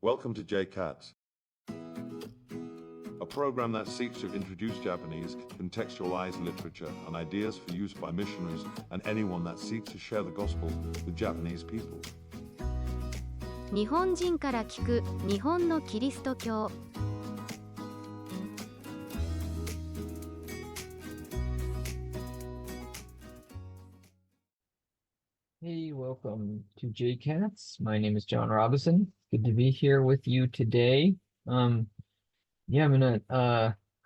Welcome to JCATS, a program that seeks to introduce Japanese contextualized literature and ideas for use by missionaries and anyone that seeks to share the gospel with Japanese people. 日本人から聞く日本のキリスト教。Hey, welcome to JCATS. My name is John Robinson. Good to be here with you today. I'm kind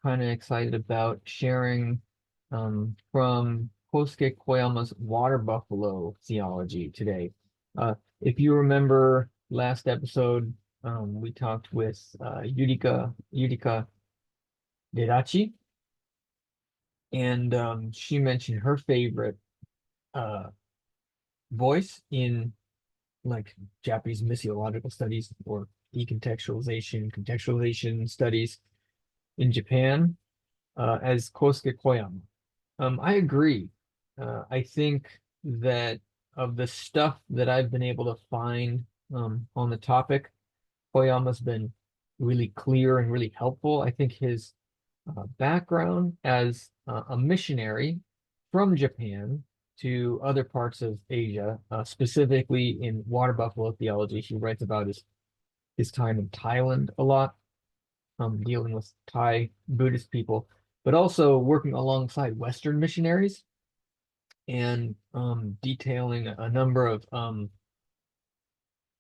of excited about sharing from Kosuke Koyama's water buffalo theology today. If you remember last episode, we talked with Yurika Derachi, and she mentioned her favorite voice in like Japanese missiological studies or contextualization studies in Japan as Kosuke Koyama. I agree. I think that of the stuff that I've been able to find on the topic, Koyama's been really clear and really helpful. I think his background as a missionary from Japan to other parts of Asia, specifically in water buffalo theology. He writes about his time in Thailand a lot, dealing with Thai Buddhist people, but also working alongside Western missionaries and detailing a number of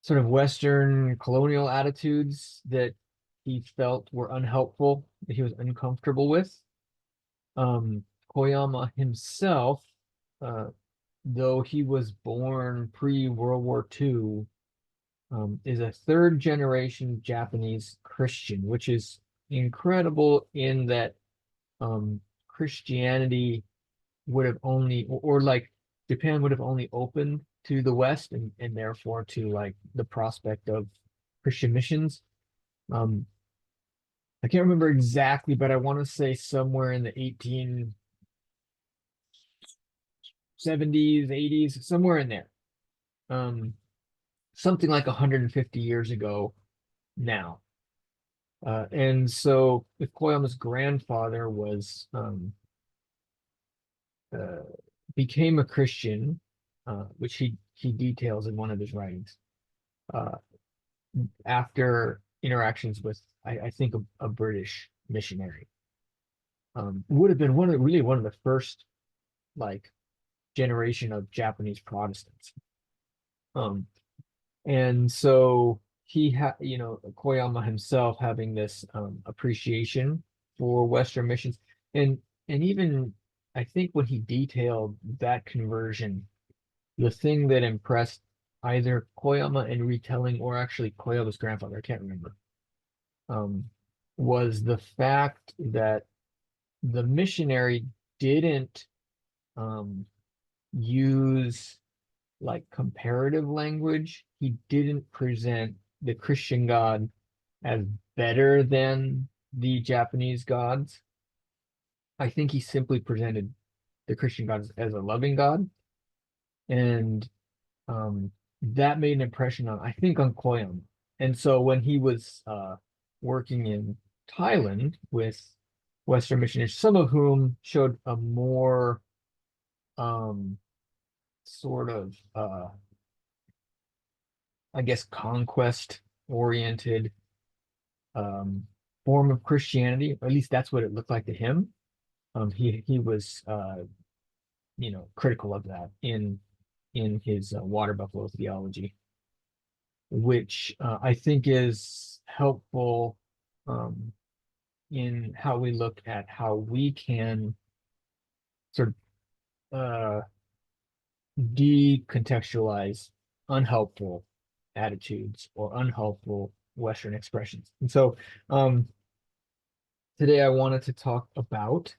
sort of Western colonial attitudes that he felt were unhelpful, that he was uncomfortable with. Koyama himself, though he was born pre-World War II, is a third generation Japanese Christian, which is incredible in that Christianity would have only, or like Japan would have only opened to the West and therefore to like the prospect of Christian missions. I can't remember exactly, but I want to say somewhere in the 1870s, 80s, somewhere in there. Something like 150 years ago now. And so if Koyama's grandfather was became a Christian, which he details in one of his writings, after interactions with I think a British missionary, would have been one of the first like generation of Japanese Protestants. And so he had, Koyama himself having this appreciation for Western missions, and even I think when he detailed that conversion, the thing that impressed either Koyama in retelling or actually Koyama's grandfather, I can't remember, was the fact that the missionary didn't use like comparative language. He didn't present the Christian God as better than the Japanese gods. I think he simply presented the Christian God as a loving God. And that made an impression on, I think, on Koyama. And so when he was working in Thailand with Western missionaries, some of whom showed a more sort of I guess conquest-oriented form of Christianity, or at least that's what it looked like to him. He was critical of that in his water buffalo theology, which I think is helpful in how we look at how we can sort of decontextualize unhelpful attitudes or unhelpful Western expressions. And so today I wanted to talk about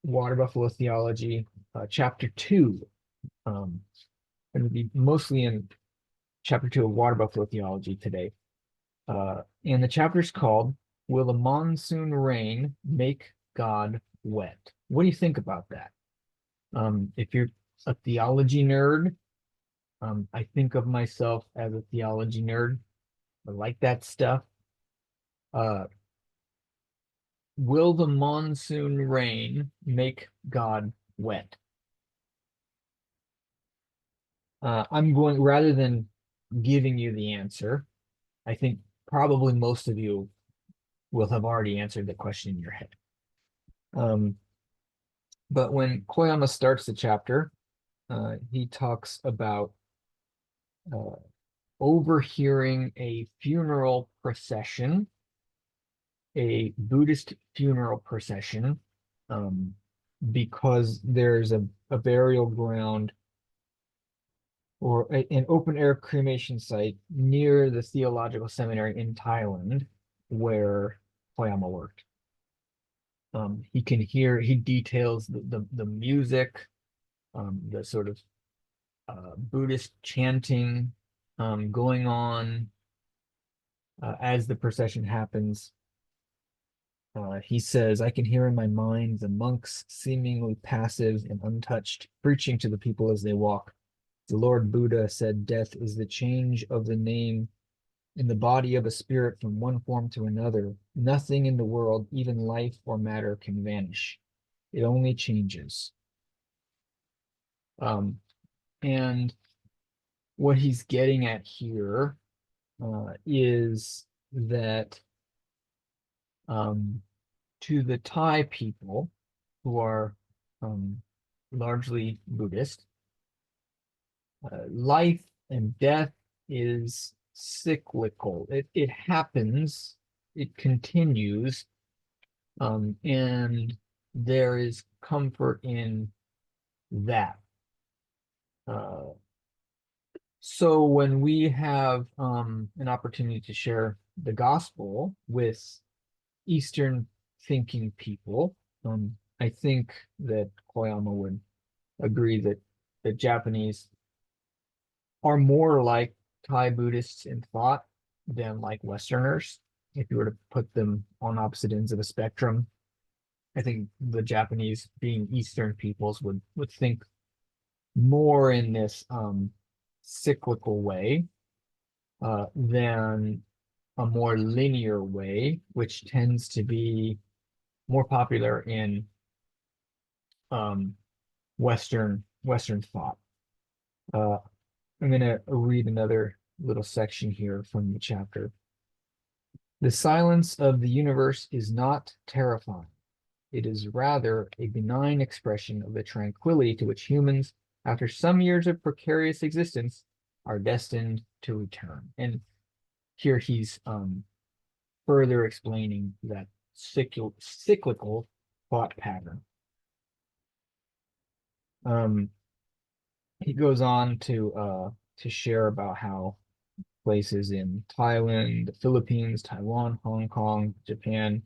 water buffalo theology, chapter 2. And it'll be mostly in chapter 2 of water buffalo theology today. And the chapter is called, Will the Monsoon Rain Make God Wet? What do you think about that? If you're a theology nerd, I think of myself as a theology nerd. I like that stuff. Will the monsoon rain make God wet? I'm going, rather than giving you the answer, I think probably most of you will have already answered the question in your head. But when Koyama starts the chapter, he talks about overhearing a funeral procession, a Buddhist funeral procession, because there's a burial ground or an open air cremation site near the theological seminary in Thailand where Koyama worked. He can hear, he details the music, the sort of Buddhist chanting going on as the procession happens. He says, I can hear in my mind the monks, seemingly passive and untouched, preaching to the people as they walk. The Lord Buddha said death is the change of the name in the body of a spirit from one form to another. Nothing in the world, even life or matter, can vanish. It only changes. And what he's getting at here is that to the Thai people who are largely Buddhist, life and death is cyclical. It happens, it continues, and there is comfort in that. So when we have an opportunity to share the gospel with Eastern thinking people, I think that Koyama would agree that the Japanese are more like Thai Buddhists in thought than like Westerners. If you were to put them on opposite ends of a spectrum, I think the Japanese, being Eastern peoples, would think more in this cyclical way than a more linear way, which tends to be more popular in Western thought. I'm going to read another little section here from the chapter. The silence of the universe is not terrifying. It is rather a benign expression of the tranquility to which humans, after some years of precarious existence, are destined to return. And here he's further explaining that cyclical thought pattern. He goes on to share about how places in Thailand, the Philippines, Taiwan, Hong Kong, Japan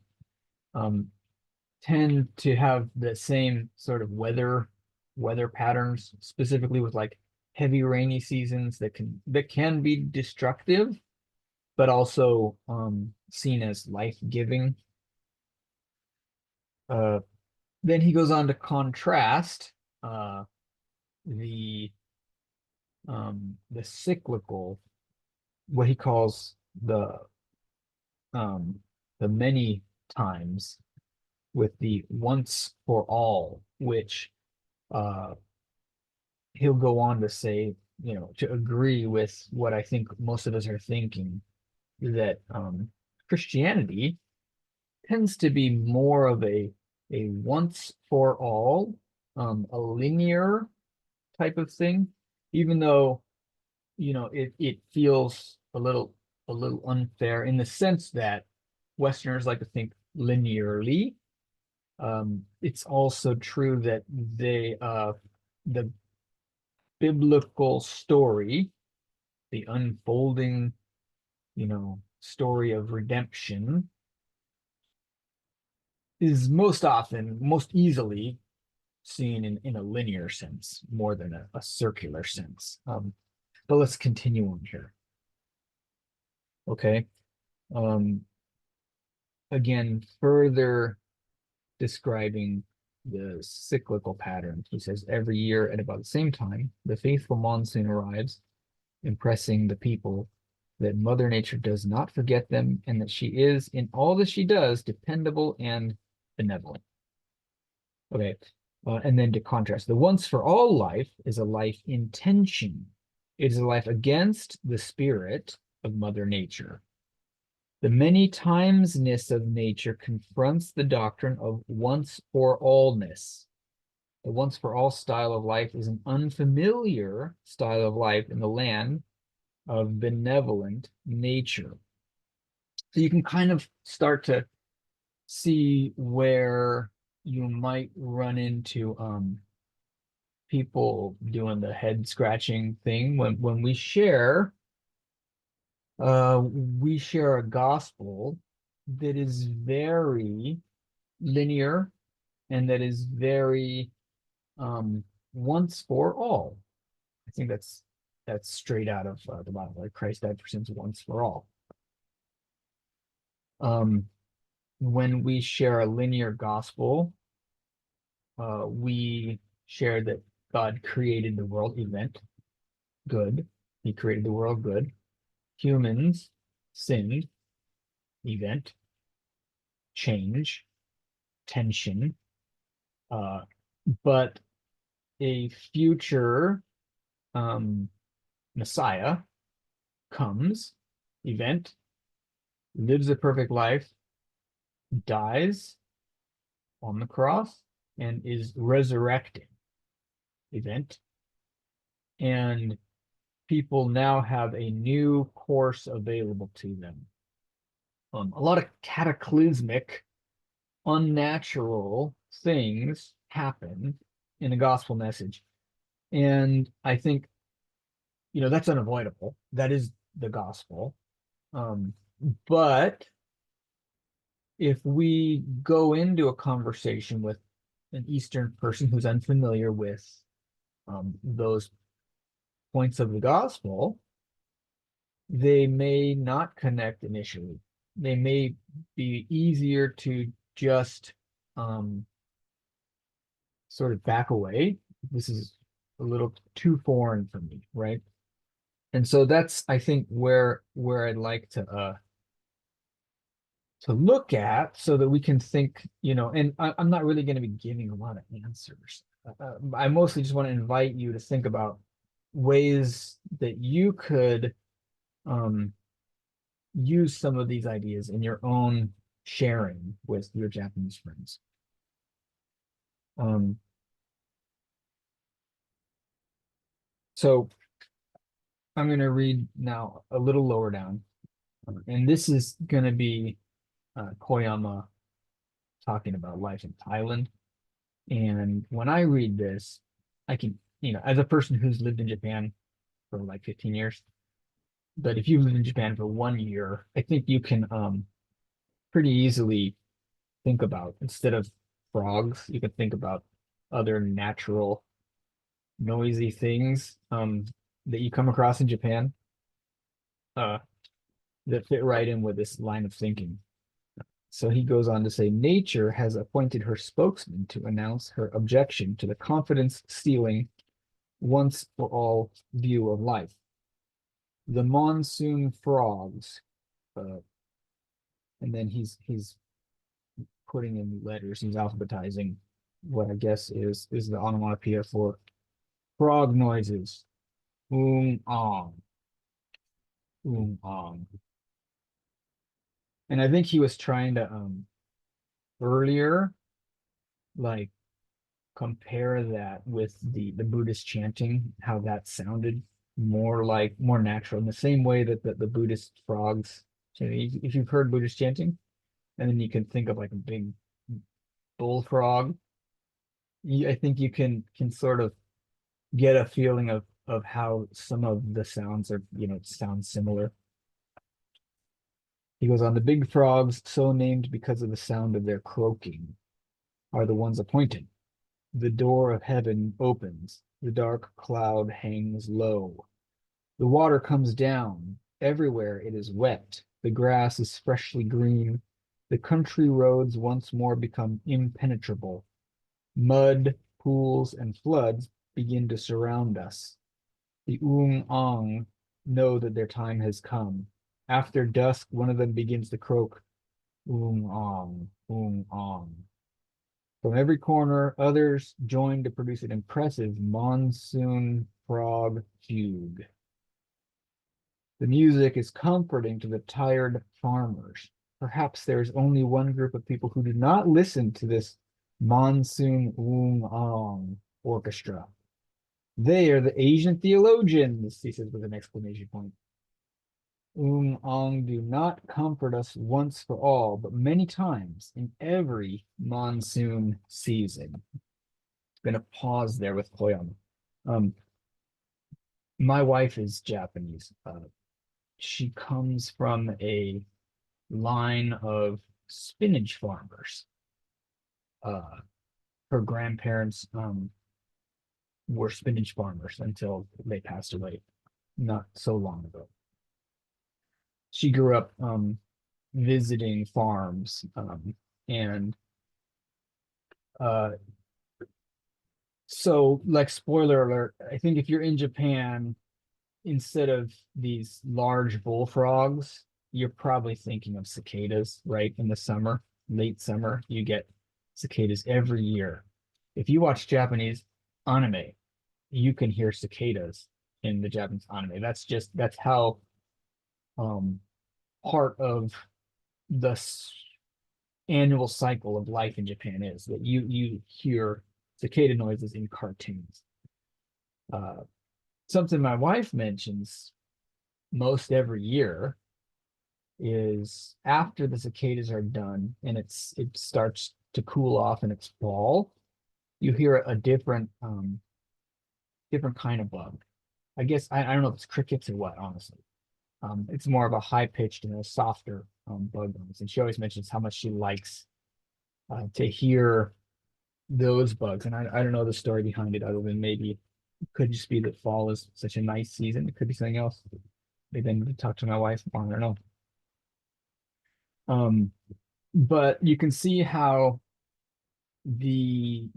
tend to have the same sort of weather patterns, specifically with like heavy rainy seasons that can be destructive, but also seen as life-giving. Then he goes on to contrast the cyclical, what he calls the many times, with the once for all, which he'll go on to say, to agree with what I think most of us are thinking, that Christianity tends to be more of a once for all, a linear type of thing, even though it feels a little unfair in the sense that Westerners like to think linearly. It's also true that the biblical story, the unfolding, story of redemption, is most easily seen in a linear sense more than a circular sense. But let's continue on here. Okay. Again, further describing the cyclical pattern, he says, every year at about the same time, the faithful monsoon arrives, impressing the people that Mother Nature does not forget them, and that she is, in all that she does, dependable and benevolent. Okay, and then to contrast, the once for all life is a life in tension. It is a life against the spirit of Mother Nature. The many timesness of nature confronts the doctrine of once for allness. The once for all style of life is an unfamiliar style of life in the land of benevolent nature. So you can kind of start to see where you might run into people doing the head scratching thing when we share a gospel that is very linear and that is very once for all. I think that's straight out of the Bible. Like Christ died for sins once for all. When we share a linear gospel, we share that God created the world, event, good. He created the world, good. Humans sinned, event, change, tension. But a future Messiah comes, event, lives a perfect life, dies on the cross, and is resurrected, event. And people now have a new course available to them. A lot of cataclysmic, unnatural things happen in the gospel message. And I think, that's unavoidable. That is the gospel. But if we go into a conversation with an Eastern person who's unfamiliar with those points of the gospel, they may not connect initially. They may be easier to just sort of back away. This is a little too foreign for me, right? And so that's, I think, where I'd like to look at, so that we can think, and I'm not really going to be giving a lot of answers. I mostly just want to invite you to think about ways that you could use some of these ideas in your own sharing with your Japanese friends. So I'm going to read now a little lower down, and this is going to be Koyama talking about life in Thailand. And when I read this, I can, as a person who's lived in Japan for like 15 years, but if you've lived in Japan for 1 year, I think you can pretty easily think about, instead of frogs, you can think about other natural noisy things that you come across in Japan that fit right in with this line of thinking. So he goes on to say, nature has appointed her spokesman to announce her objection to the confidence-stealing, once for all view of life. The monsoon frogs, and then he's putting in letters, he's alphabetizing what I guess is the onomatopoeia for frog noises. Ong. Ong. And I think he was trying to earlier, like, compare that with the Buddhist chanting, how that sounded more natural, in the same way that the Buddhist frogs. If you've heard Buddhist chanting, and then you can think of like a big bullfrog, I think you can sort of get a feeling of how some of the sounds are, sound similar. He goes on, the big frogs, so named because of the sound of their croaking, are the ones appointed. The door of heaven opens, the dark cloud hangs low. The water comes down, everywhere it is wet, the grass is freshly green, the country roads once more become impenetrable. Mud, pools, and floods begin to surround us. The Ong know that their time has come. After dusk, one of them begins to croak, ong, ong. From every corner, others join to produce an impressive monsoon frog fugue. The music is comforting to the tired farmers. Perhaps there is only one group of people who do not listen to this monsoon ong orchestra. They are the Asian theologians, he says with an exclamation point. Ong do not comfort us once for all, but many times in every monsoon season. Going to pause there with Koyama. My wife is Japanese. She comes from a line of spinach farmers. Her grandparents were spinach farmers until they passed away not so long ago. She grew up visiting farms and so like spoiler alert, I think if you're in Japan, instead of these large bullfrogs, you're probably thinking of cicadas, right? In the summer, late summer, you get cicadas every year. If you watch Japanese anime, you can hear cicadas in the Japanese anime. That's how part of the annual cycle of life in Japan is that you hear cicada noises in cartoons. Something my wife mentions most every year is after the cicadas are done and it starts to cool off and it's fall, you hear a different kind of bug. I guess I don't know if it's crickets or what, honestly. It's more of a high-pitched and a softer bug noise. And she always mentions how much she likes to hear those bugs. And I don't know the story behind it other than maybe it could just be that fall is such a nice season. It could be something else. Maybe I need to talk to my wife. I don't know. But you can see how the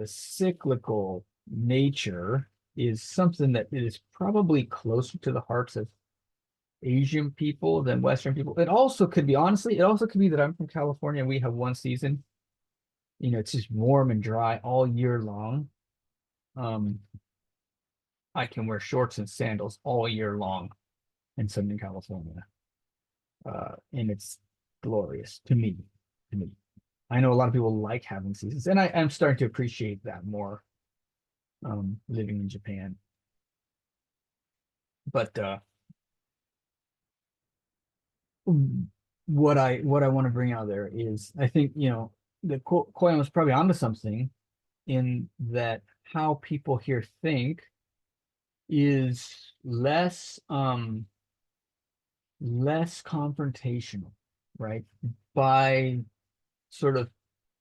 cyclical nature is something that is probably closer to the hearts of Asian people than Western people. It also could be, honestly, it also could be that I'm from California and we have one season. It's just warm and dry all year long. I can wear shorts and sandals all year long in Southern California. And it's glorious to me. I know a lot of people like having seasons, and I'm starting to appreciate that more living in Japan. But what I want to bring out there is I think the Koyama is probably onto something in that how people here think is less confrontational, right? By sort of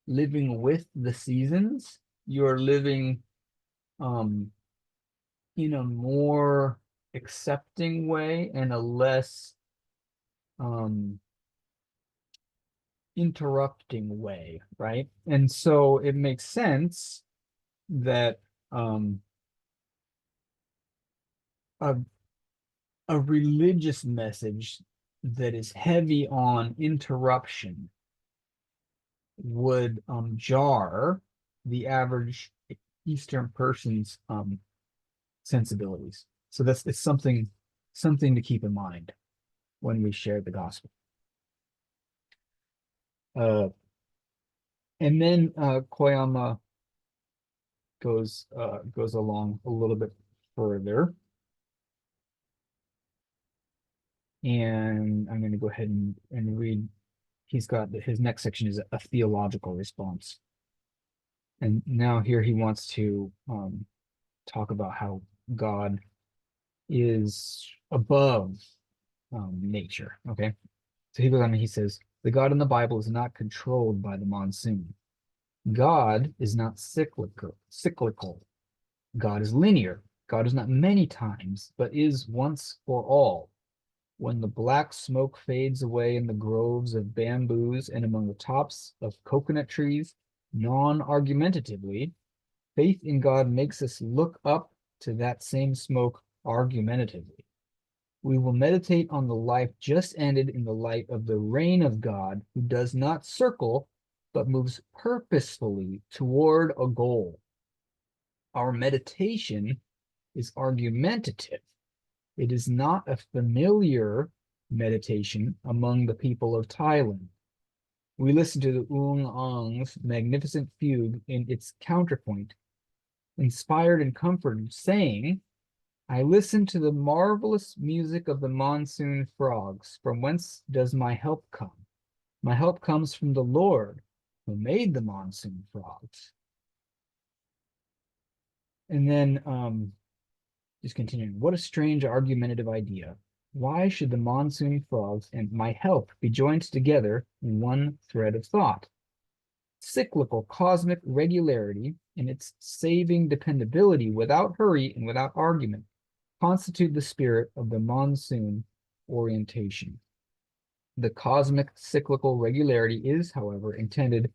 living with the seasons, you're living in a more accepting way and a less interrupting way, right? And so it makes sense that a religious message that is heavy on interruption would jar the average Eastern person's sensibilities. So it's something to keep in mind when we share the gospel. And then Koyama goes along a little bit further. And I'm going to go ahead and read. He's got his next section is a theological response. And now here he wants to talk about how God is above nature. Okay. So he goes on and he says, the God in the Bible is not controlled by the monsoon. God is not cyclical. God is linear. God is not many times, but is once for all. When the black smoke fades away in the groves of bamboos and among the tops of coconut trees, non-argumentatively, faith in God makes us look up to that same smoke argumentatively. We will meditate on the life just ended in the light of the reign of God, who does not circle, but moves purposefully toward a goal. Our meditation is argumentative. It is not a familiar meditation among the people of Thailand. We listen to the Oong Ong's magnificent fugue in its counterpoint, inspired and comforted, saying, I listen to the marvelous music of the monsoon frogs. From whence does my help come? My help comes from the Lord, who made the monsoon frogs. And then just continuing, what a strange argumentative idea. Why should the monsoon frogs and my help be joined together in one thread of thought? Cyclical cosmic regularity and its saving dependability without hurry and without argument constitute the spirit of the monsoon orientation. The cosmic cyclical regularity is, however, intended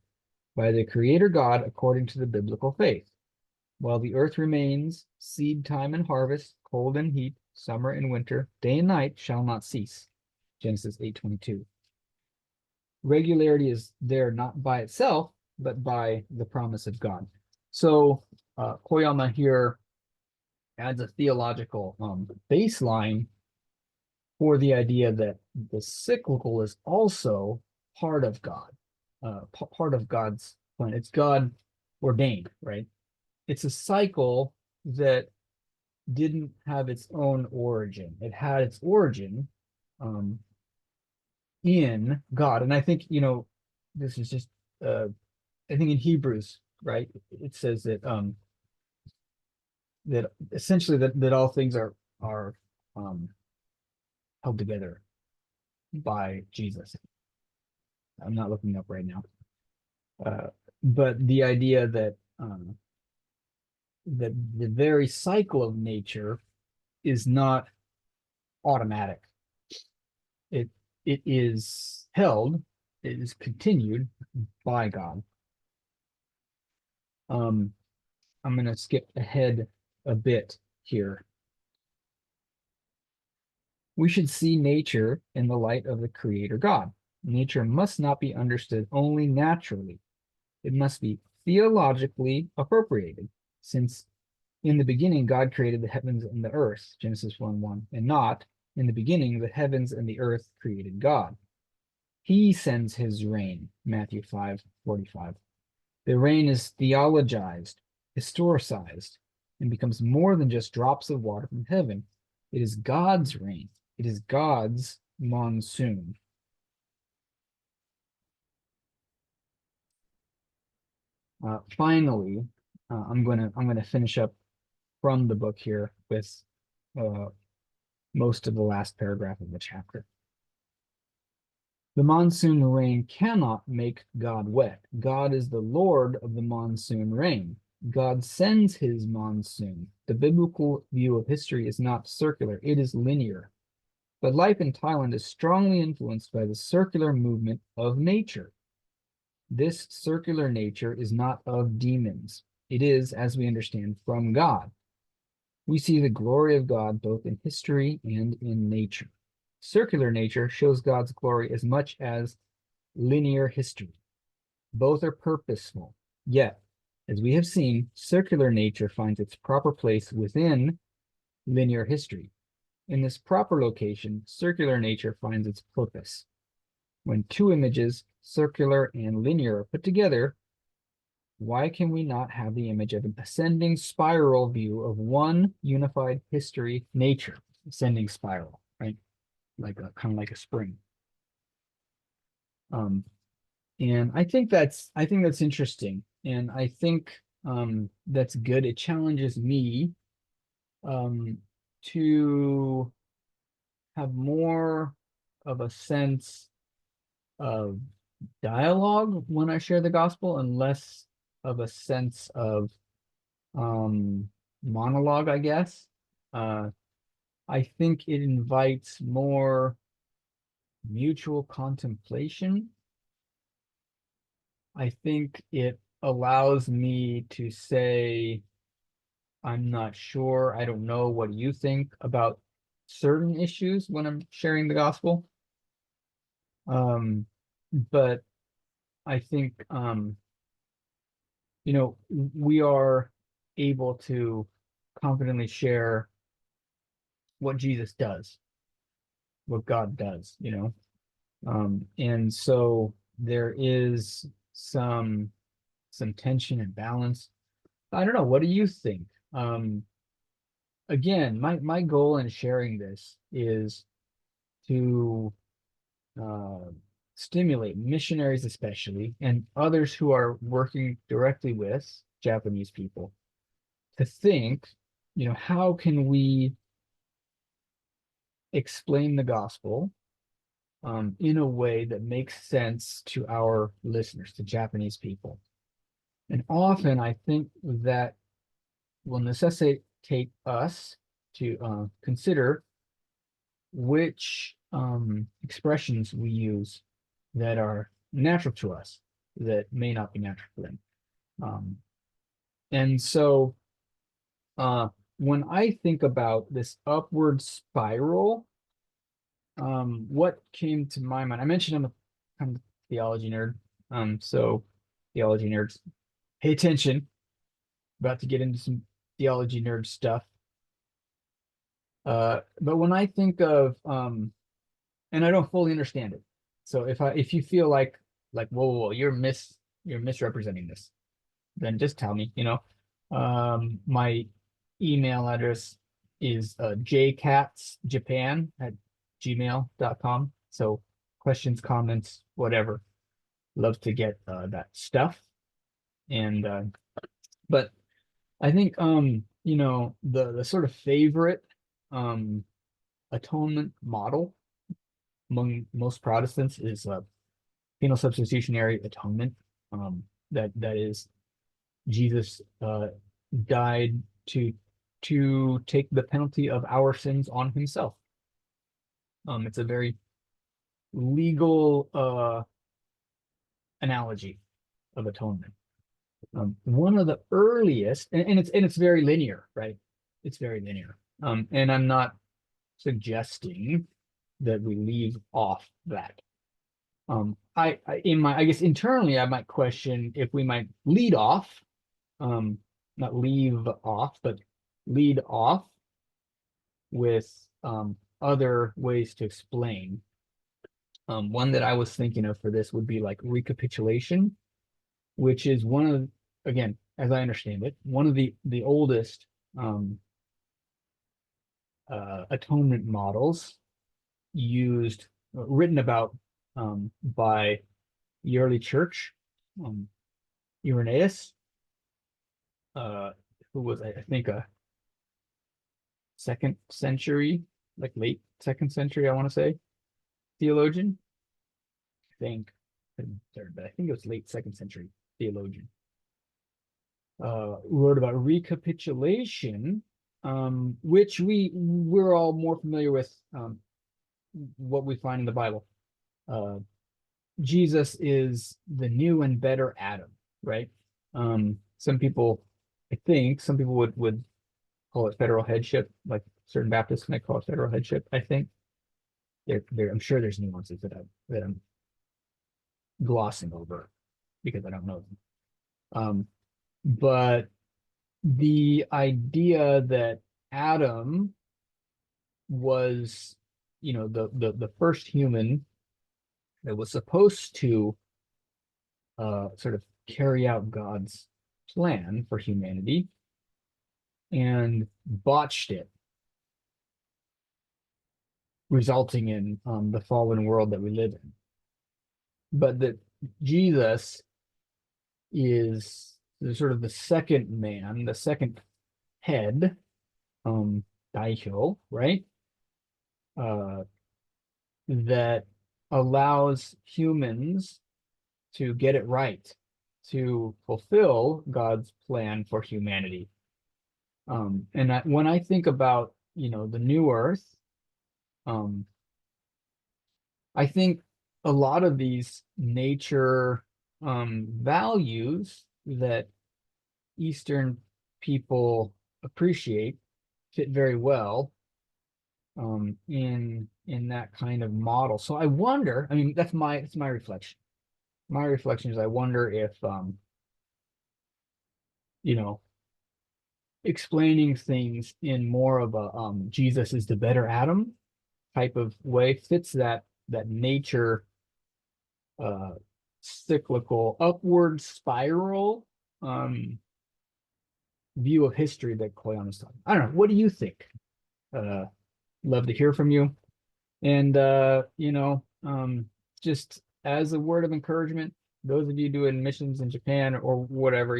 by the Creator God according to the biblical faith. While the earth remains, seed time and harvest, cold and heat, summer and winter, day and night shall not cease. Genesis 8:22. Regularity is there not by itself, but by the promise of God. So Koyama here adds a theological baseline for the idea that the cyclical is also part of God, part of God's plan. It's God ordained, right? It's a cycle that didn't have its own origin. It had its origin in God. And I think, this is just, I think in Hebrews, right? It says that that essentially that all things are held together by Jesus. I'm not looking up right now. But the idea that that the very cycle of nature is not automatic. It is held, it is continued by God. I'm going to skip ahead a bit here. We should see nature in the light of the Creator God. Nature must not be understood only naturally. It must be theologically appropriated, since in the beginning God created the heavens and the earth, Genesis 1:1, and not in the beginning the heavens and the earth created God. He sends his rain, Matthew 5:45. The rain is theologized, historicized, and becomes more than just drops of water from heaven. It is God's rain. It is God's monsoon. Finally, I'm gonna finish up from the book here with most of the last paragraph of the chapter. The monsoon rain cannot make God wet. God is the Lord of the monsoon rain. God sends his monsoon. The biblical view of history is not circular, it is linear. But life in Thailand is strongly influenced by the circular movement of nature. This circular nature is not of demons. It is, as we understand, from God. We see the glory of God both in history and in nature. Circular nature shows God's glory as much as linear history. Both are purposeful, yet, as we have seen, circular nature finds its proper place within linear history. In this proper location, circular nature finds its purpose. When two images, circular and linear, are put together, why can we not have the image of an ascending spiral view of one unified history, nature? Ascending spiral, right? Kind of like a spring. And I think that's interesting, and I think that's good. It challenges me to have more of a sense of dialogue when I share the gospel and less of a sense of monologue, I guess. I think it invites more mutual contemplation. I think it allows me to say, I'm not sure, I don't know, what do you think about certain issues when I'm sharing the gospel. But I think, we are able to confidently share what Jesus does, what God does, and so there is some tension and balance. I don't know. What do you think? Again, my goal in sharing this is to stimulate missionaries, especially, and others who are working directly with Japanese people to think, how can we explain the gospel in a way that makes sense to our listeners, to Japanese people. And often I think that will necessitate us to consider which expressions we use that are natural to us, that may not be natural for them. And so when I think about this upward spiral, what came to my mind, I mentioned I'm a kind of theology nerd. So theology nerds, pay attention. About to get into some theology nerd stuff. But when I think of and I don't fully understand it. So if you feel like whoa, you're misrepresenting this, then just tell me, my email address is jcatsjapan@gmail.com. So questions, comments, whatever. Love to get that stuff. And but I think the sort of favorite atonement model among most Protestants is penal substitutionary atonement. That is Jesus died to take the penalty of our sins on himself. It's a very legal analogy of atonement. One of the earliest, and it's very linear, right? It's very linear. And I'm not suggesting that we leave off that. I guess internally I might question if we might lead off, not leave off, but lead off with other ways to explain. One that I was thinking of for this would be like recapitulation, which is one of, again, as I understand it, one of the oldest atonement models written about by the early church, Irenaeus, who was, I think, a second century, like late second century, I want to say, theologian. I think third, but I think it was late second century theologian. Wrote about recapitulation, which we're all more familiar with, what we find in the Bible. Jesus is the new and better Adam, right? Some people would call it federal headship, like certain Baptists might call it federal headship. I think I'm sure there's nuances that I'm glossing over because I don't know them. But the idea that Adam was, the first human that was supposed to sort of carry out God's plan for humanity and botched it, resulting in the fallen world that we live in. But that Jesus is sort of the second man, the second head, Daihyo, right? That allows humans to get it right, to fulfill God's plan for humanity. And when I think about, the new earth, I think a lot of these nature values that Eastern people appreciate fit very well in that kind of model. So I wonder, I mean, that's my reflection. My reflection is I wonder if you know, explaining things in more of a Jesus is the better Adam type of way fits that nature cyclical upward spiral view of history that Koyama's talking. I don't know. What do you think? Love to hear from you. And just as a word of encouragement, those of you doing missions in Japan or whatever,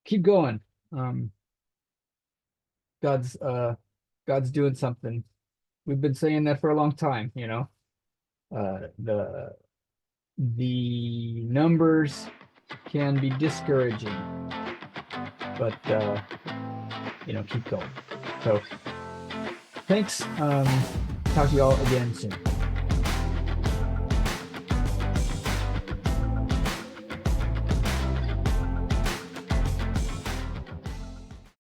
keep going. God's doing something. We've been saying that for a long time, the numbers can be discouraging, but keep going. So thanks. Talk to you all again soon.